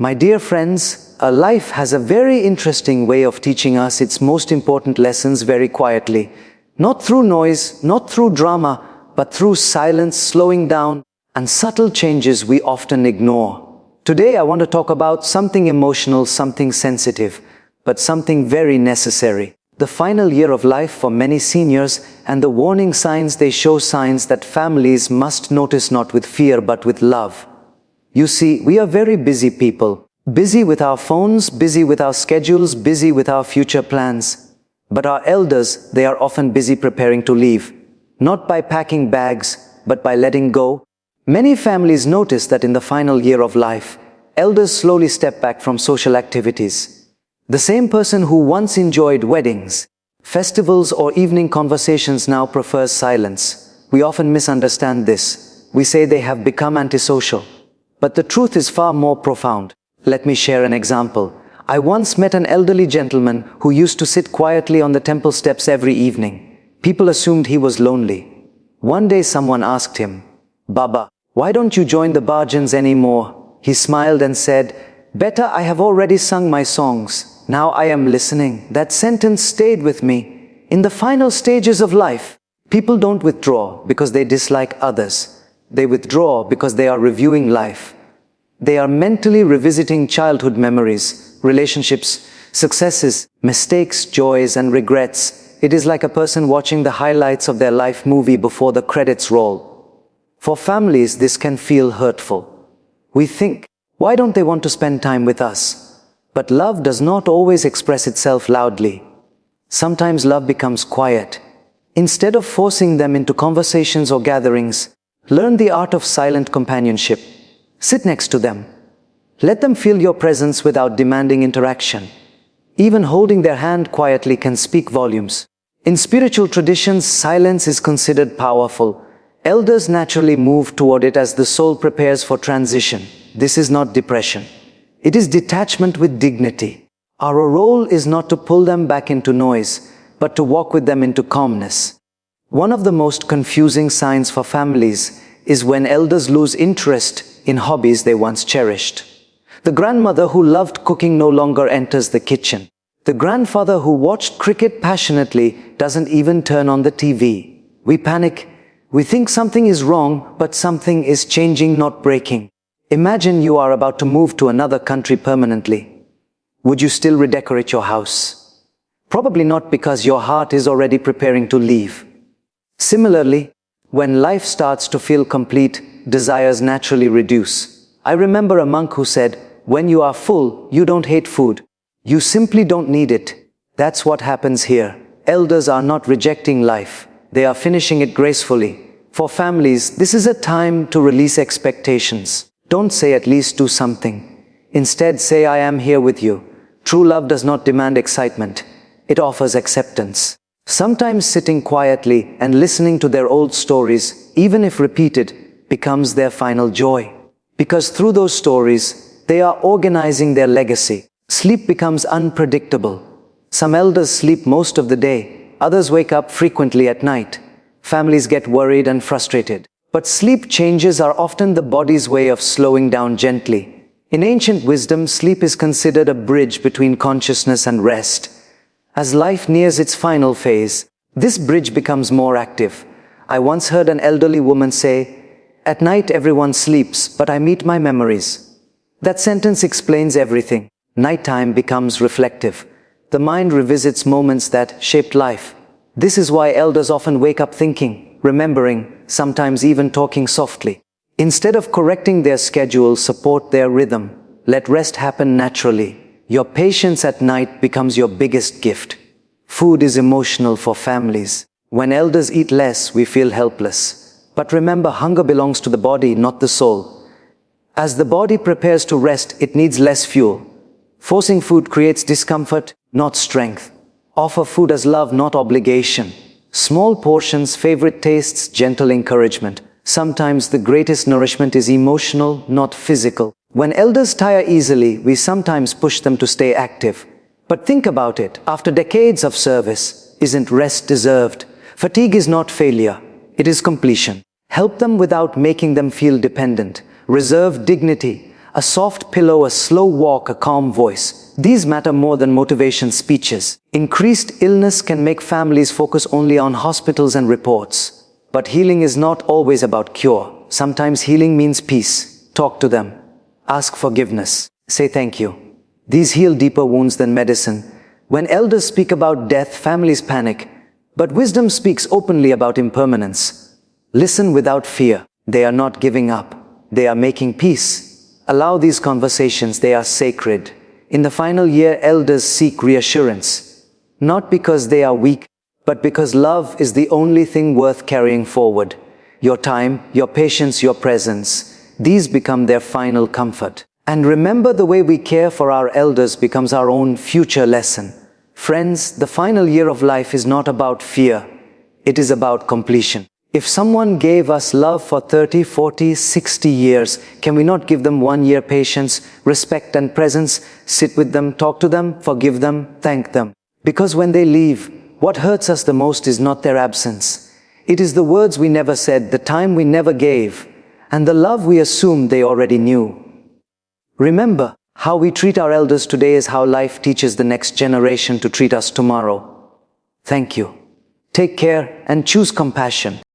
My dear friends, a life has a very interesting way of teaching us its most important lessons very quietly. Not through noise, not through drama, but through silence, slowing down, and subtle changes we often ignore. Today I want to talk about something emotional, something sensitive, but something very necessary. The final year of life for many seniors and the warning signs they show, signs that families must notice, not with fear but with love. You see, we are very busy people, busy with our phones, busy with our schedules, busy with our future plans. But our elders, they are often busy preparing to leave, not by packing bags, but by letting go. Many families notice that in the final year of life, elders slowly step back from social activities. The same person who once enjoyed weddings, festivals, or evening conversations now prefers silence. We often misunderstand this. We say they have become antisocial. But the truth is far more profound. Let me share an example. I once met an elderly gentleman who used to sit quietly on the temple steps every evening. People assumed he was lonely. One day someone asked him, "Baba, why don't you join the bhajans anymore?" He smiled and said, "Better, I have already sung my songs. Now I am listening." That sentence stayed with me. In the final stages of life, people don't withdraw because they dislike others. They withdraw because they are reviewing life. They are mentally revisiting childhood memories, relationships, successes, mistakes, joys, and regrets. It is like a person watching the highlights of their life movie before the credits roll. For families, this can feel hurtful. We think, why don't they want to spend time with us? But love does not always express itself loudly. Sometimes love becomes quiet. Instead of forcing them into conversations or gatherings, learn the art of silent companionship. Sit next to them. Let them feel your presence without demanding interaction. Even holding their hand quietly can speak volumes. In spiritual traditions, silence is considered powerful. Elders naturally move toward it as the soul prepares for transition. This is not depression. It is detachment with dignity. Our role is not to pull them back into noise, but to walk with them into calmness. One of the most confusing signs for families is when elders lose interest in hobbies they once cherished. The grandmother who loved cooking no longer enters the kitchen. The grandfather who watched cricket passionately doesn't even turn on the TV. We panic. We think something is wrong, but something is changing, not breaking. Imagine you are about to move to another country permanently. Would you still redecorate your house? Probably not, because your heart is already preparing to leave. Similarly, when life starts to feel complete, desires naturally reduce. I remember a monk who said, "When you are full, you don't hate food. You simply don't need it." That's what happens here. Elders are not rejecting life. They are finishing it gracefully. For families, this is a time to release expectations. Don't say "at least do something." Instead, say "I am here with you." True love does not demand excitement. It offers acceptance. Sometimes sitting quietly and listening to their old stories, even if repeated, becomes their final joy. Because through those stories, they are organizing their legacy. Sleep becomes unpredictable. Some elders sleep most of the day, others wake up frequently at night. Families get worried and frustrated. But sleep changes are often the body's way of slowing down gently. In ancient wisdom, sleep is considered a bridge between consciousness and rest. As life nears its final phase, this bridge becomes more active. I once heard an elderly woman say, "At night everyone sleeps, but I meet my memories." That sentence explains everything. Nighttime becomes reflective. The mind revisits moments that shaped life. This is why elders often wake up thinking, remembering, sometimes even talking softly. Instead of correcting their schedule, support their rhythm. Let rest happen naturally. Your patience at night becomes your biggest gift. Food is emotional for families. When elders eat less, we feel helpless. But remember, hunger belongs to the body, not the soul. As the body prepares to rest, it needs less fuel. Forcing food creates discomfort, not strength. Offer food as love, not obligation. Small portions, favorite tastes, gentle encouragement. Sometimes the greatest nourishment is emotional, not physical. When elders tire easily, we sometimes push them to stay active. But think about it, after decades of service, isn't rest deserved? Fatigue is not failure, it is completion. Help them without making them feel dependent. Reserve dignity. A soft pillow, a slow walk, a calm voice. These matter more than motivation speeches. Increased illness can make families focus only on hospitals and reports. But healing is not always about cure. Sometimes healing means peace. Talk to them. Ask forgiveness. Say thank you. These heal deeper wounds than medicine. When elders speak about death, families panic. But wisdom speaks openly about impermanence. Listen without fear. They are not giving up. They are making peace. Allow these conversations. They are sacred. In the final year, elders seek reassurance. Not because they are weak, but because love is the only thing worth carrying forward. Your time, your patience, your presence. These become their final comfort. And remember, the way we care for our elders becomes our own future lesson. Friends, the final year of life is not about fear. It is about completion. If someone gave us love for 30, 40, 60 years, can we not give them 1 year patience, respect and presence? Sit with them, talk to them, forgive them, thank them. Because when they leave, what hurts us the most is not their absence. It is the words we never said, the time we never gave, and the love we assumed they already knew. Remember, how we treat our elders today is how life teaches the next generation to treat us tomorrow. Thank you. Take care and choose compassion.